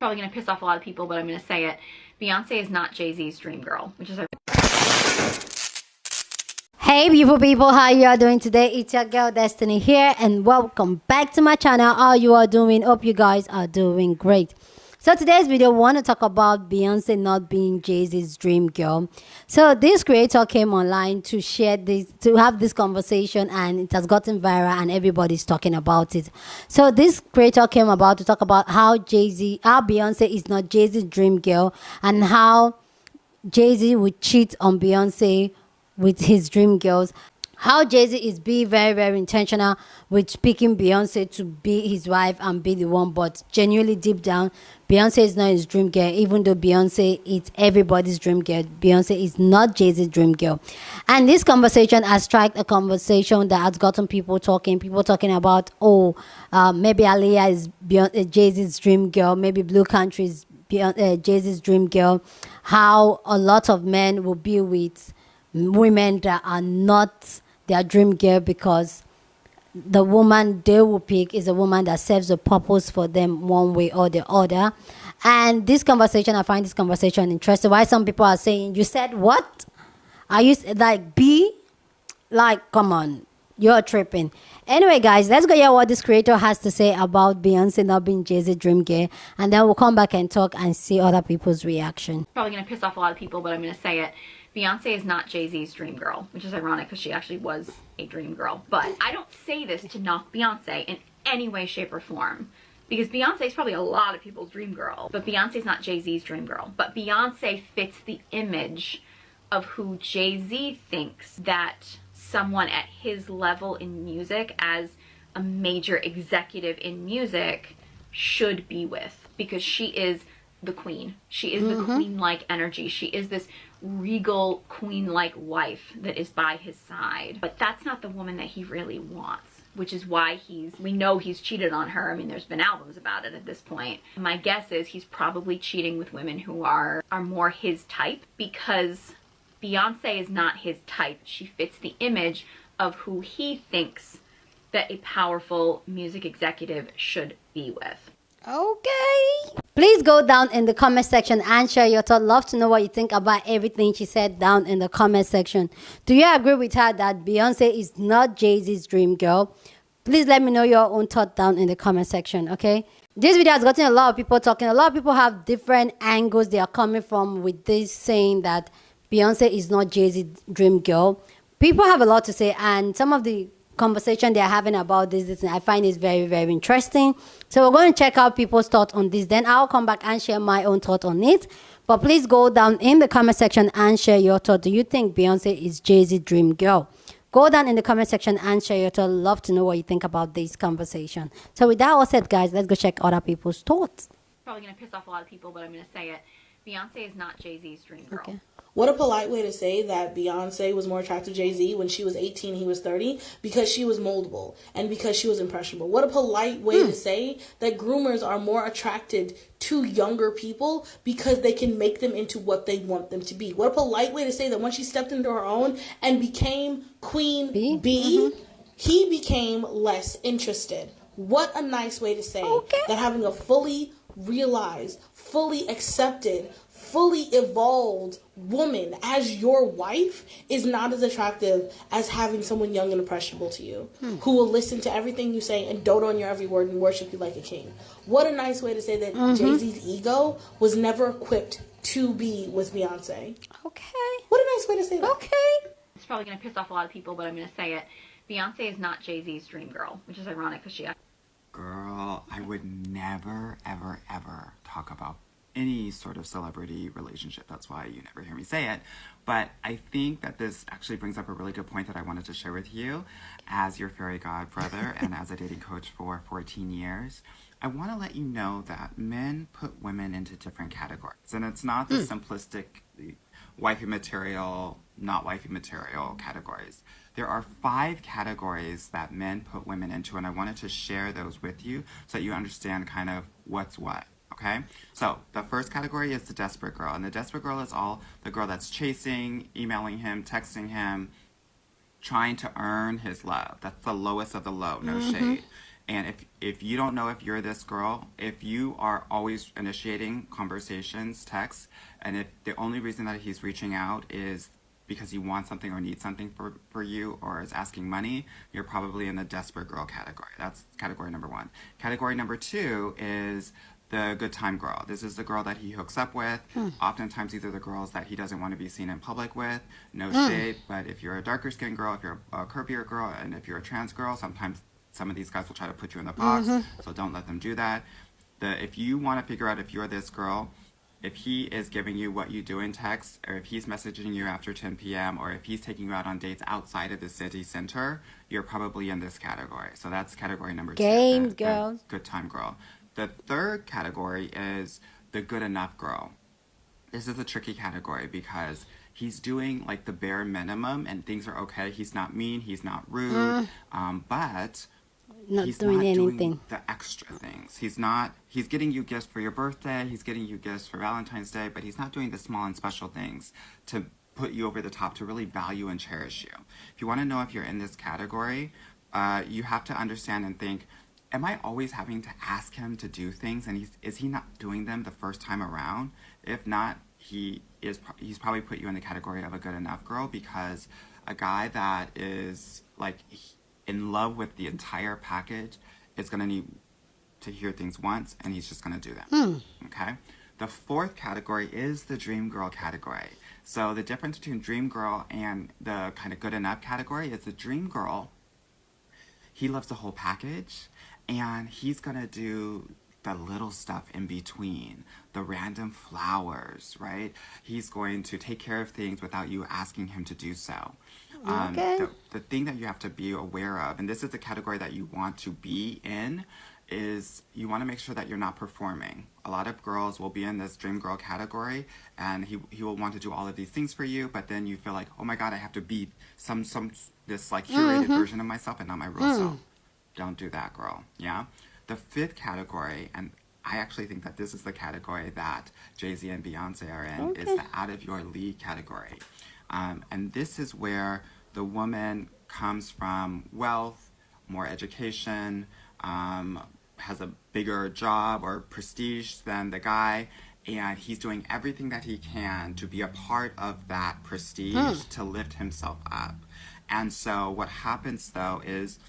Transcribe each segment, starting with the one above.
Probably gonna piss off a lot of people, but I'm gonna say it. Beyonce is not Jay-Z's dream girl, which is a... Hey beautiful people, how you are doing today? It's your girl Destiny here and welcome back to my channel. How you are doing? Hope you guys are doing great. So today's video, we want to talk about Beyonce not being Jay-Z's dream girl. So this creator came online to share this, to have this conversation, and it has gotten viral and everybody's talking about it. So this creator came about to talk about how Beyonce is not Jay-Z's dream girl, and how Jay-Z would cheat on Beyonce with his dream girls. How Jay-Z is being very intentional with picking Beyonce to be his wife and be the one, but genuinely deep down, Beyonce is not his dream girl. Even though Beyonce is everybody's dream girl, Beyonce is not Jay-Z's dream girl. And this conversation has struck a conversation that has gotten people talking about, maybe Aaliyah is Jay-Z's dream girl, maybe Blue Country is Jay-Z's dream girl. How a lot of men will be with women that are not their dream girl because the woman they will pick is a woman that serves a purpose for them one way or the other. And this conversation, I find this conversation interesting. Why some people are saying, you said what? Are you like B? Like, come on, you're tripping. Anyway, guys, let's go hear what this creator has to say about Beyonce not being Jay-Z's dream girl, and then we'll come back and talk and see other people's reaction. Probably gonna piss off a lot of people, but I'm gonna say it. Beyonce is not Jay-Z's dream girl, which is ironic because she actually was a dream girl. But I don't say this to knock Beyonce in any way, shape, or form, because Beyonce is probably a lot of people's dream girl, but Beyonce's not Jay-Z's dream girl. But Beyonce fits the image of who Jay-Z thinks that someone at his level in music, as a major executive in music, should be with, because she is the queen. She is the queen-like energy. She is this regal queen-like wife that is by his side. But that's not the woman that he really wants, which is why we know he's cheated on her. I mean, there's been albums about it at this point. My guess is he's probably cheating with women who are more his type, because Beyonce is not his type. She fits the image of who he thinks that a powerful music executive should be with. Okay. Please go down in the comment section and share your thoughts. Love to know what you think about everything she said down in the comment section. Do you agree with her that Beyonce is not Jay-Z's dream girl? Please let me know your own thought down in the comment section, okay? This video has gotten a lot of people talking. A lot of people have different angles they are coming from with this, saying that Beyonce is not Jay-Z's dream girl. People have a lot to say, and some of the conversation they're having about this I find is very interesting. So we're going to check out people's thoughts on this, then I'll come back and share my own thought on it. But please go down in the comment section and share your thought. Do you think Beyonce is Jay-Z's dream girl? Go down in the comment section and share your thought. Love to know what you think about this conversation. So with that all said, guys, let's go check other people's thoughts. Probably gonna piss off a lot of people, but I'm gonna say it. Beyonce is not Jay-Z's dream girl. Okay. What a polite way to say that Beyonce was more attracted to Jay-Z when she was 18, he was 30, because she was moldable and because she was impressionable. What a polite way to say that groomers are more attracted to younger people because they can make them into what they want them to be. What a polite way to say that when she stepped into her own and became Queen B, he became less interested. What a nice way to say that having a fully realized, fully accepted, fully evolved woman as your wife is not as attractive as having someone young and impressionable to you, who will listen to everything you say and dote on your every word and worship you like a king. What a nice way to say that Jay-Z's ego was never equipped to be with Beyonce. Okay. What a nice way to say that. Okay. It's probably gonna piss off a lot of people, but I'm gonna say it. Beyonce is not Jay-Z's dream girl, which is ironic because she... Girl, I would never, ever talk about any sort of celebrity relationship. That's why you never hear me say it. But I think that this actually brings up a really good point that I wanted to share with you as your fairy godbrother and as a dating coach for 14 years. I want to let you know that men put women into different categories. And it's not the simplistic wifey material, not wifey material categories. There are 5 categories that men put women into, and I wanted to share those with you so that you understand kind of what's what. Okay, so the first category is the desperate girl, and the desperate girl is all the girl that's chasing, emailing him, texting him, trying to earn his love. That's the lowest of the low, no shade. And if you don't know if you're this girl, if you are always initiating conversations, texts, and if the only reason that he's reaching out is because he wants something or needs something for you or is asking money, you're probably in the desperate girl category. That's category number one. Category number two is the good time girl. This is the girl that he hooks up with. Oftentimes these are the girls that he doesn't want to be seen in public with. No shade, but if you're a darker skinned girl, if you're a curvier girl, and if you're a trans girl, sometimes some of these guys will try to put you in the box, so don't let them do that. If you want to figure out if you're this girl, if he is giving you what you do in text, or if he's messaging you after 10 p.m., or if he's taking you out on dates outside of the city center, you're probably in this category. So that's category number two. Games, girls. Good time girl. The third category is the good enough girl. This is a tricky category because he's doing like the bare minimum and things are okay. He's not mean, he's not rude, but he's doing not anything. doing the extra things. He's getting you gifts for your birthday, he's getting you gifts for Valentine's Day, but he's not doing the small and special things to put you over the top, to really value and cherish you. If you want to know if you're in this category, you have to understand and think, am I always having to ask him to do things, and is he not doing them the first time around? If not, he's probably put you in the category of a good enough girl, because a guy that is like in love with the entire package is going to need to hear things once, and he's just going to do them. Okay? The fourth category is the dream girl category. So the difference between dream girl and the kind of good enough category is the dream girl, he loves the whole package, and he's going to do the little stuff in between, the random flowers, right? He's going to take care of things without you asking him to do so. Okay. The thing that you have to be aware of, and this is the category that you want to be in, is you want to make sure that you're not performing. A lot of girls will be in this dream girl category, and he will want to do all of these things for you, but then you feel like, oh my God, I have to be this like curated version of myself and not my real self. Don't do that, girl. Yeah. The fifth category, and I actually think that this is the category that Jay-Z and Beyonce are in, is the out of your league category. And this is where the woman comes from wealth, more education, has a bigger job or prestige than the guy, and he's doing everything that he can to be a part of that prestige to lift himself up. And so what happens though is,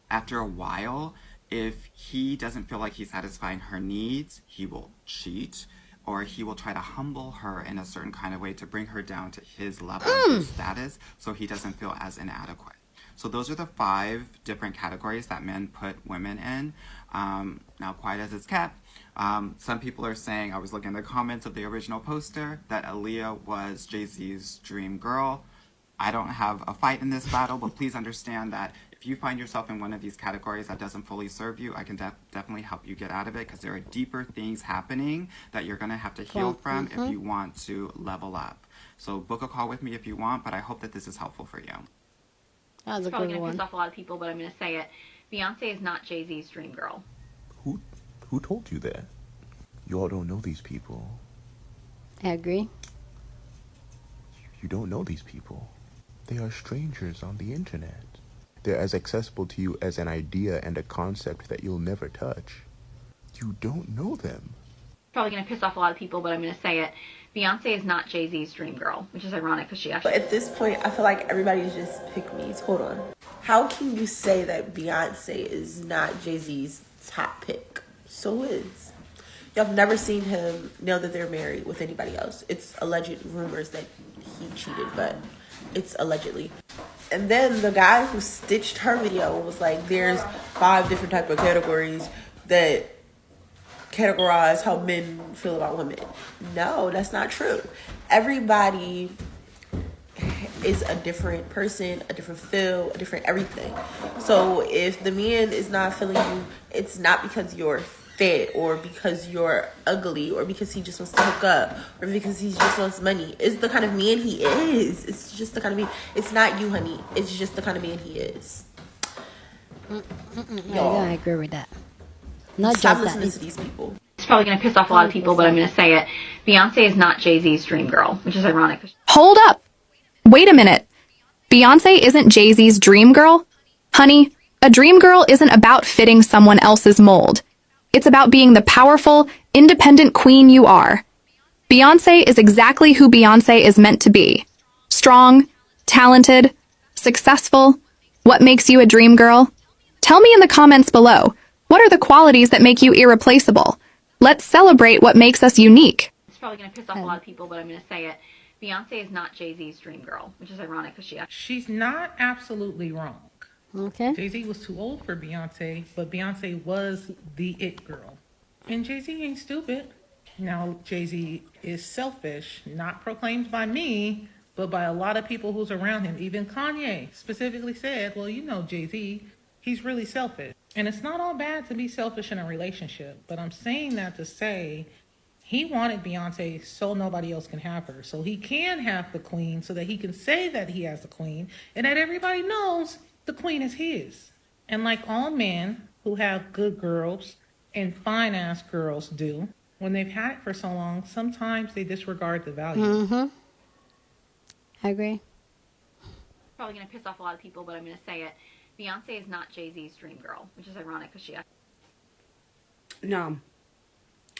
after a while, if he doesn't feel like he's satisfying her needs, he will cheat, or he will try to humble her in a certain kind of way to bring her down to his level, his status, so he doesn't feel as inadequate. So those are the 5 different categories that men put women in. Now, quiet as it's kept, some people are saying, I was looking at the comments of the original poster, that Aaliyah was Jay-Z's dream girl. I don't have a fight in this battle, but please understand that if you find yourself in one of these categories that doesn't fully serve you, I can definitely help you get out of it, because there are deeper things happening that you're going to have to heal from if you want to level up. So book a call with me if you want, but I hope that this is helpful for you. That was a Probably good going to one. piss off a lot of people, but I'm going to say it. Beyonce is not Jay-Z's dream girl. Who told you that? You all don't know these people. I agree. You don't know these people. They are strangers on the internet. They're as accessible to you as an idea and a concept that you'll never touch. You don't know them. Probably going to piss off a lot of people, but I'm going to say it. Beyonce is not Jay-Z's dream girl, which is ironic because she actually... But at this point, I feel like everybody's just pick-me's. Hold on. How can you say that Beyonce is not Jay-Z's top pick? So is. Y'all have never seen him know that they're married with anybody else. It's alleged rumors that he cheated, but it's allegedly. And then the guy who stitched her video was like, there's 5 different type of categories that categorize how men feel about women. No, that's not true. Everybody is a different person, a different feel, a different everything. So if the man is not feeling you, it's not because you're fit or because you're ugly or because he just wants to hook up or because he just wants money. It's the kind of man he is. It's just the kind of man. It's not you, honey. It's just the kind of man he is. I agree with that. Not Stop just that. listening to these people. It's probably going to piss off a lot of people, but I'm going to say it. Beyonce is not Jay-Z's dream girl, which is ironic. Hold up. Wait a minute. Beyonce isn't Jay-Z's dream girl? Honey, A dream girl isn't about fitting someone else's mold. It's about being the powerful, independent queen you are. Beyonce is exactly who Beyonce is meant to be. Strong, talented, successful. What makes you a dream girl? Tell me in the comments below. What are the qualities that make you irreplaceable? Let's celebrate what makes us unique. It's probably going to piss off a lot of people, but I'm going to say it. Beyonce is not Jay-Z's dream girl, which is ironic because she's not absolutely wrong. Okay. Jay-Z was too old for Beyonce, but Beyonce was the it girl. And Jay-Z ain't stupid. Now, Jay-Z is selfish, not proclaimed by me, but by a lot of people who's around him. Even Kanye specifically said, well, you know Jay-Z, he's really selfish. And it's not all bad to be selfish in a relationship, but I'm saying that to say he wanted Beyonce so nobody else can have her. So he can have the queen so that he can say that he has the queen and that everybody knows the queen is his. And like all men who have good girls and fine ass girls do, when they've had it for so long, sometimes they disregard the value. Mm-hmm. I agree. probably going to piss off a lot of people, but I'm going to say it. Beyonce is not Jay-Z's dream girl, which is ironic because she... No.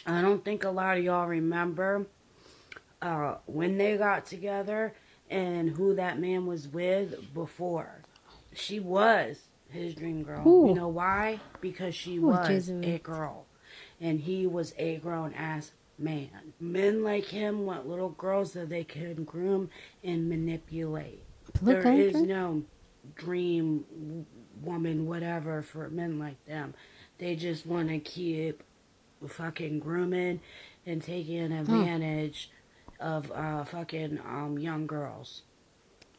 I don't think a lot of y'all remember when they got together and who that man was with before. She was his dream girl. Ooh. You know why? Because she was a girl. And he was a grown-ass man. Men like him want little girls that they can groom and manipulate. There is no dream woman, whatever, for men like them. They just want to keep fucking grooming and taking advantage of fucking young girls.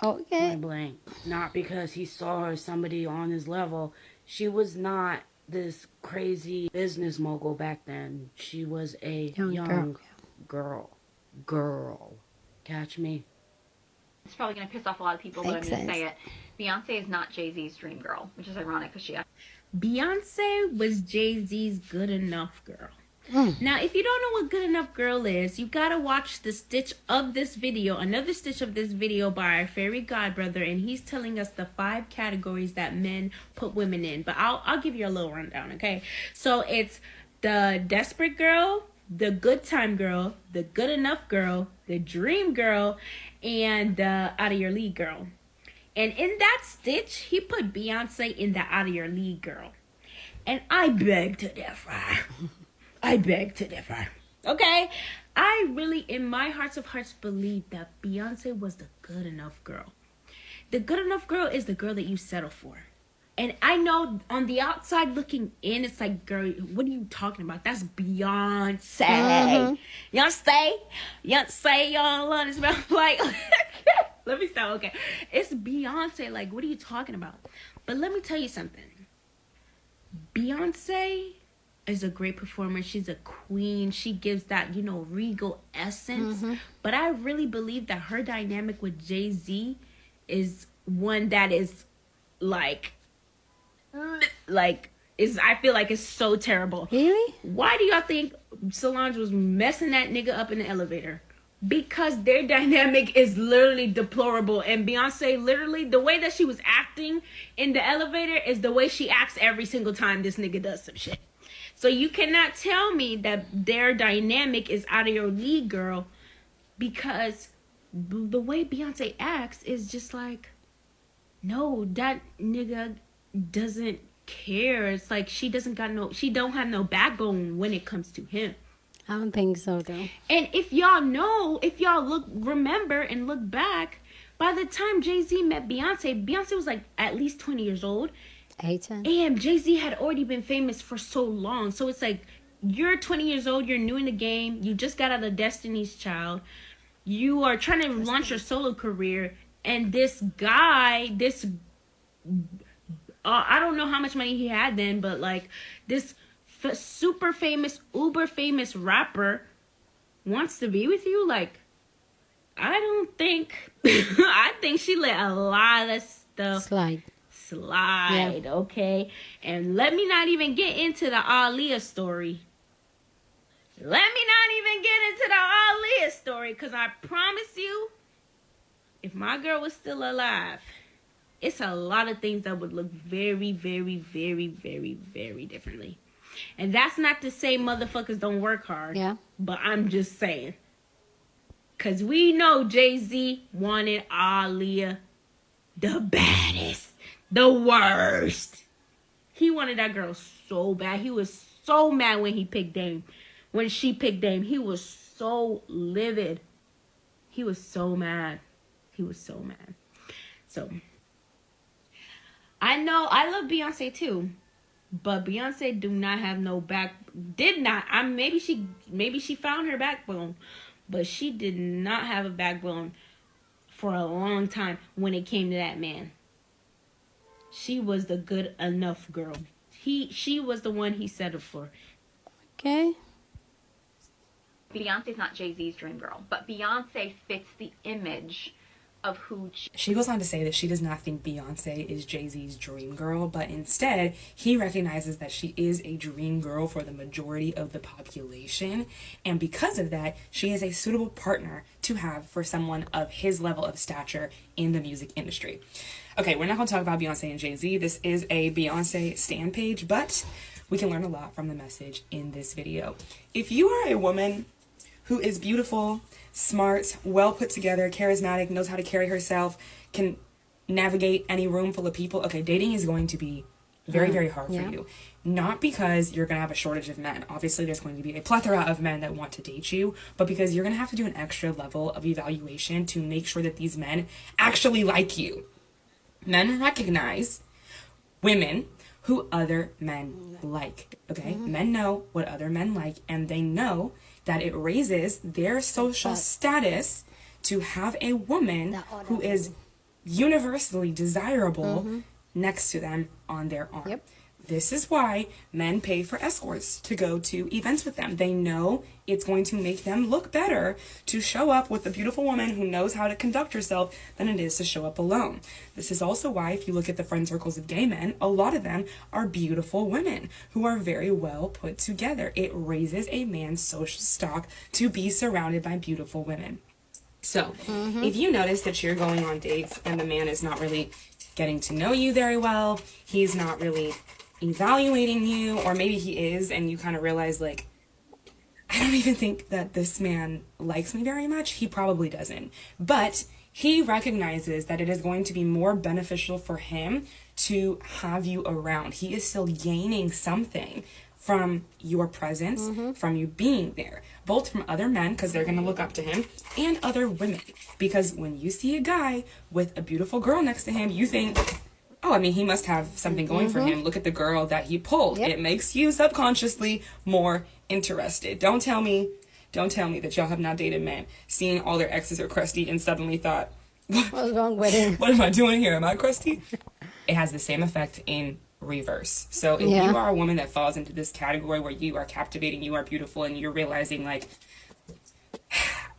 Okay. Point blank. Not because he saw her somebody on his level. She was not this crazy business mogul back then. She was a young girl. Catch me? It's probably going to piss off a lot of people, but I'm going to say it. Beyonce is not Jay-Z's dream girl, which is ironic because she... Beyonce was Jay-Z's good enough girl. Now, if you don't know what good enough girl is, you gotta watch the stitch of this video, another stitch of this video by our fairy godbrother, and he's telling us the 5 categories that men put women in. But I'll give you a little rundown, okay? So it's the desperate girl, the good time girl, the good enough girl, the dream girl, and the out of your league girl. And in that stitch, he put Beyonce in the out of your league girl. And I beg to differ. I beg to differ. Okay? I really, in my hearts of hearts, believe that Beyonce was the good enough girl. The good enough girl is the girl that you settle for. And I know on the outside looking in, it's like, girl, what are you talking about? That's Beyonce. Beyonce, y'all on this mouth. Like, let me stop. Okay. It's Beyonce. Like, what are you talking about? But let me tell you something. Beyonce is a great performer. She's a queen. She gives that, regal essence. But I really believe that her dynamic with Jay-Z is one that is I feel like it's so terrible. Really? Why do y'all think Solange was messing that nigga up in the elevator? Because their dynamic is literally deplorable. And Beyonce, literally, the way that she was acting in the elevator is the way she acts every single time this nigga does some shit. So you cannot tell me that their dynamic is out of your league, girl, because the way Beyonce acts is just like, no, that nigga doesn't care. It's like she don't have no backbone when it comes to him. I don't think so, though. And if y'all remember and look back, by the time Jay-Z met Beyonce was like at least 20 years old. 18. And Jay-Z had already been famous for so long. So it's like, you're 20 years old, you're new in the game, you just got out of Destiny's Child, you are trying to launch your solo career, and this guy, I don't know how much money he had then, but like this super famous, uber famous rapper wants to be with you. Like, I don't think, I think she let a lot of stuff slide, yeah. Okay? And let me not even get into the Aaliyah story. Because I promise you, if my girl was still alive it's a lot of things that would look very, very, very, very, very differently. And that's not to say motherfuckers don't work hard. Yeah. But I'm just saying. Because we know Jay-Z wanted Aaliyah the baddest. The worst. He wanted that girl so bad. He was so mad when he picked Dame. When she picked Dame, he was so livid. He was so mad. He was so mad. So, I know I love Beyonce too. But Beyonce do not have no maybe she found her backbone. But she did not have a backbone for a long time when it came to that man. She was the good enough girl. She was the one he settled for. Okay. Beyonce's not Jay-Z's dream girl, but Beyonce fits the image of who she goes on to say that she does not think Beyonce is Jay-Z's dream girl, but instead he recognizes that she is a dream girl for the majority of the population, and because of that she is a suitable partner to have for someone of his level of stature in the music industry. Okay, we're not going to talk about Beyonce and Jay-Z. This is a Beyonce stan page, but we can learn a lot from the message in this video. If you are a woman who is beautiful, smart, well put together, charismatic, knows how to carry herself, can navigate any room full of people, okay, dating is going to be very, very hard for you. Not because you're going to have a shortage of men. Obviously, there's going to be a plethora of men that want to date you, but because you're going to have to do an extra level of evaluation to make sure that these men actually like you. Men recognize women who other men like, okay? Men know what other men like, and they know that it raises their social status to have a woman who is universally desirable next to them on their arm. This is why men pay for escorts to go to events with them. They know it's going to make them look better to show up with a beautiful woman who knows how to conduct herself than it is to show up alone. This is also why, if you look at the friend circles of gay men, a lot of them are beautiful women who are very well put together. It raises a man's social stock to be surrounded by beautiful women. So, if you notice that you're going on dates and the man is not really getting to know you very well, he's not really evaluating you, or maybe he is and you kind of realize, like, I don't even think that this man likes me very much. He probably doesn't, but he recognizes that it is going to be more beneficial for him to have you around. He is still gaining something from your presence, from you being there, both from other men, because they're going to look up to him, and other women, because when you see a guy with a beautiful girl next to him, you think, oh, I mean, he must have something going for him. Look at the girl that he pulled. It makes you subconsciously more interested. Don't tell me that y'all have not dated men, seen all their exes are crusty, and suddenly thought, what's wrong with him? What am I doing here? Am I crusty? It has the same effect in reverse. So if you are a woman that falls into this category where you are captivating, you are beautiful, and you're realizing, like,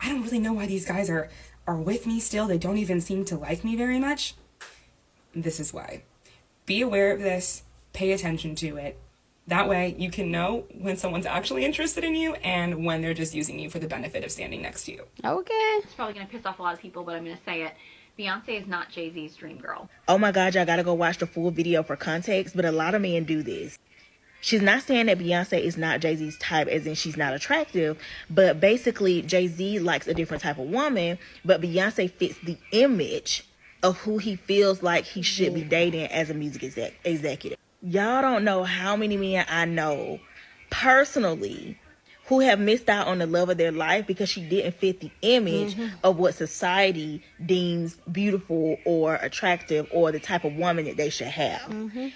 I don't really know why these guys are with me still. They don't even seem to like me very much. This is why. Be aware of this. Pay attention to it. That way you can know when someone's actually interested in you and when they're just using you for the benefit of standing next to you. Okay. It's probably going to piss off a lot of people, but I'm going to say it. Beyonce is not Jay-Z's dream girl. Oh my God, y'all gotta go watch the full video for context, but a lot of men do this. She's not saying that Beyonce is not Jay-Z's type, as in she's not attractive, but basically Jay-Z likes a different type of woman, but Beyonce fits the image of who he feels like he should be dating as a music executive. Y'all don't know how many men I know personally who have missed out on the love of their life because she didn't fit the image of what society deems beautiful or attractive or the type of woman that they should have.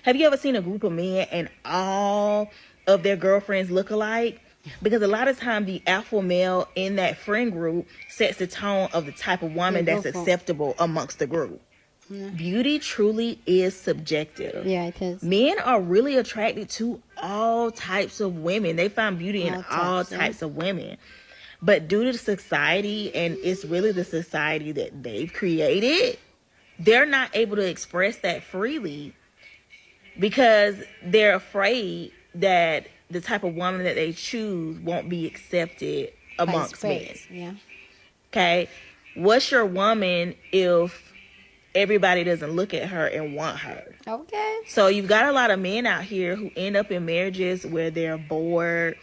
Have you ever seen a group of men and all of their girlfriends look alike? Because a lot of times the alpha male in that friend group sets the tone of the type of woman that's acceptable amongst the group. Beauty truly is subjective. Yeah, it is. Men are really attracted to all types of women. They find beauty in all types of women. But due to society, and it's really the society that they've created, they're not able to express that freely because they're afraid that the type of woman that they choose won't be accepted amongst men. Yeah. Okay? What's your woman if everybody doesn't look at her and want her. Okay. So you've got a lot of men out here who end up in marriages where they're bored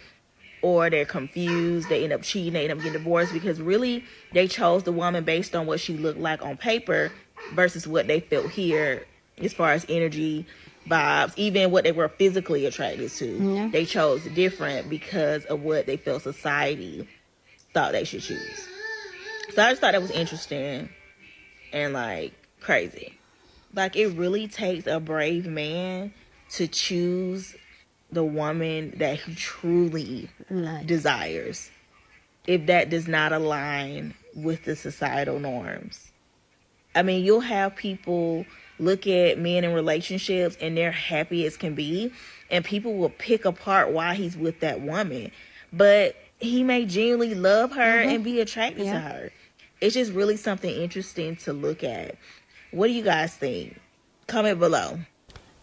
or they're confused. They end up cheating. They end up getting divorced because really they chose the woman based on what she looked like on paper versus what they felt here as far as energy, vibes, even what they were physically attracted to. Yeah. They chose different because of what they felt society thought they should choose. So I just thought that was interesting and like crazy. Like, it really takes a brave man to choose the woman that he truly desires if that does not align with the societal norms. I mean, you'll have people look at men in relationships and they're happy as can be, and people will pick apart why he's with that woman, but he may genuinely love her and be attracted to her. It's just really something interesting to look at. What do you guys think? Comment below.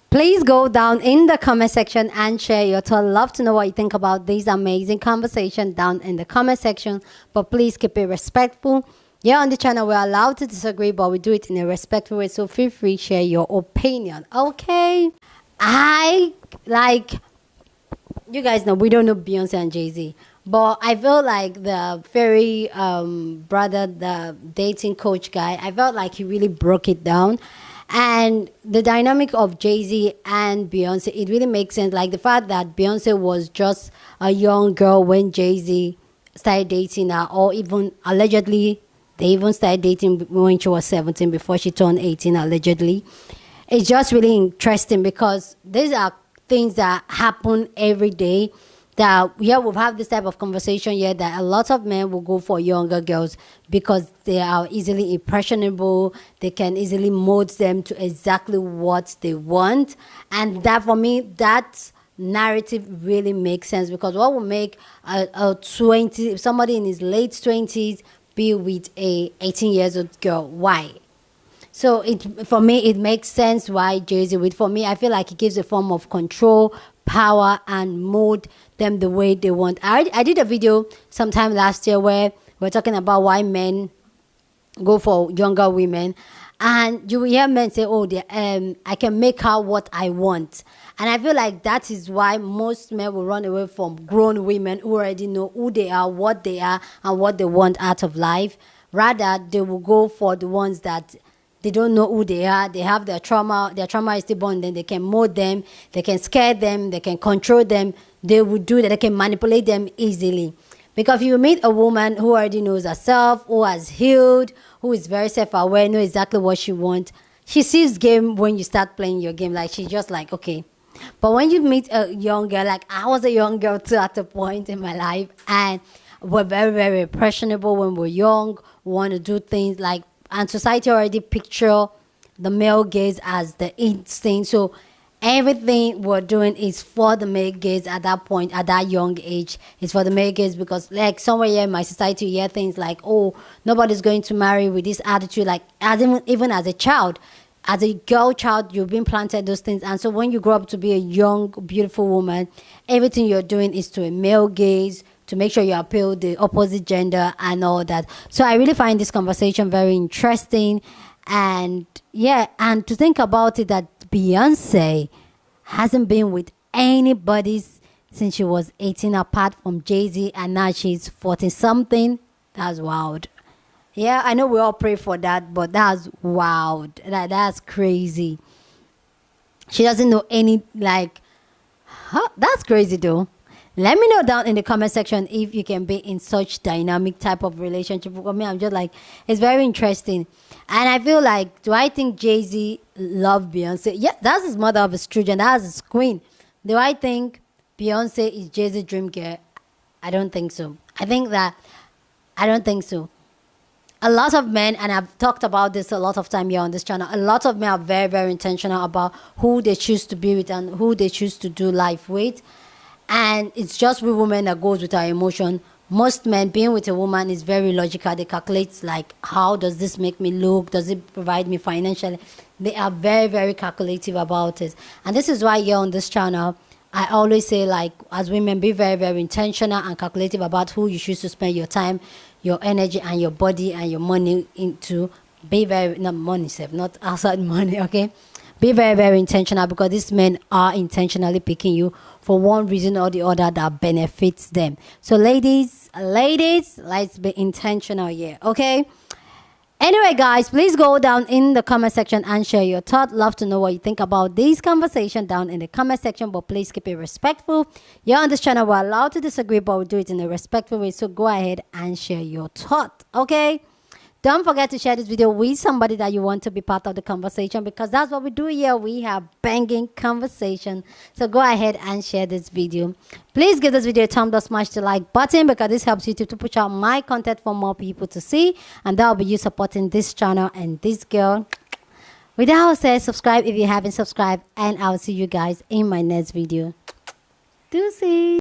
Please go down in the comment section and share your thoughts. Love to know what you think about these amazing conversations down in the comment section. But please keep it respectful. Yeah, on the channel, we're allowed to disagree, but we do it in a respectful way. So feel free to share your opinion. Okay. You guys know we don't know Beyonce and Jay-Z. But I felt like the fairy brother, the dating coach guy, I felt like he really broke it down. And the dynamic of Jay-Z and Beyonce, it really makes sense. Like the fact that Beyonce was just a young girl when Jay-Z started dating her, or even allegedly, they even started dating when she was 17 before she turned 18, allegedly. It's just really interesting because these are things that happen every day. That we'll have this type of conversation here that a lot of men will go for younger girls because they are easily impressionable. They can easily mold them to exactly what they want. And that, for me, that narrative really makes sense, because what will make somebody in his late 20s be with a 18 years old girl? Why? So for me, it makes sense why Jay-Z would. For me, I feel like it gives a form of control, power, and mold them the way they want. I did a video sometime last year where we're talking about why men go for younger women, and you will hear men say, "Oh, I can make her what I want," and I feel like that is why most men will run away from grown women who already know who they are, what they are, and what they want out of life. Rather, they will go for the ones that they don't know who they are. They have their trauma. Their trauma is still born. Then they can mold them. They can scare them. They can control them. They will do that. They can manipulate them easily. Because if you meet a woman who already knows herself, who has healed, who is very self-aware, knows exactly what she wants, she sees game when you start playing your game. Like, she's just like, okay. But when you meet a young girl, like I was a young girl too at a point in my life, and we're very, very impressionable when we're young. We want to do things like, and society already picture the male gaze as the instinct. So everything we're doing is for the male gaze at that point, at that young age. It's for the male gaze, because like somewhere here in my society, you hear things like, oh, nobody's going to marry with this attitude. Like even as a child, as a girl child, you've been planted those things. And so when you grow up to be a young, beautiful woman, everything you're doing is to a male gaze, to make sure you appeal the opposite gender and all that. So I really find this conversation very interesting. And yeah, and to think about it, that Beyonce hasn't been with anybody since she was 18, apart from Jay-Z, and now she's 40-something. That's wild. Yeah, I know we all pray for that, but that's wild. That's crazy. She doesn't know any, like, huh? That's crazy though. Let me know down in the comment section if you can be in such dynamic type of relationship. For me, I'm just like, it's very interesting. And I feel like, do I think Jay-Z loved Beyonce? Yeah, that's his mother of his children. That's his queen. Do I think Beyonce is Jay-Z's dream girl? I don't think so. I don't think so. A lot of men, and I've talked about this a lot of time here on this channel, a lot of men are very, very intentional about who they choose to be with and who they choose to do life with. And it's just we women that goes with our emotion. Most men, being with a woman is very logical. They calculate, like, how does this make me look? Does it provide me financially? They are very, very calculative about it. And this is why here on this channel, I always say, like, as women, be very, very intentional and calculative about who you choose to spend your time, your energy, and your body and your money into. Be very, not money save, not outside money, okay? Be very, very intentional, because these men are intentionally picking you for one reason or the other that benefits them. So ladies, let's be intentional here, okay? Anyway, guys, please go down in the comment section and share your thought. Love to know what you think about this conversation down in the comment section, but please keep it respectful. You're on this channel, we're allowed to disagree, but we do it in a respectful way. So go ahead and share your thought, okay? Don't forget to share this video with somebody that you want to be part of the conversation, because that's what we do here. We have banging conversation. So go ahead and share this video. Please give this video a thumbs up, smash the like button, because this helps YouTube to push out my content for more people to see. And that will be you supporting this channel and this girl. With that said, subscribe if you haven't subscribed. And I'll see you guys in my next video. Deuces.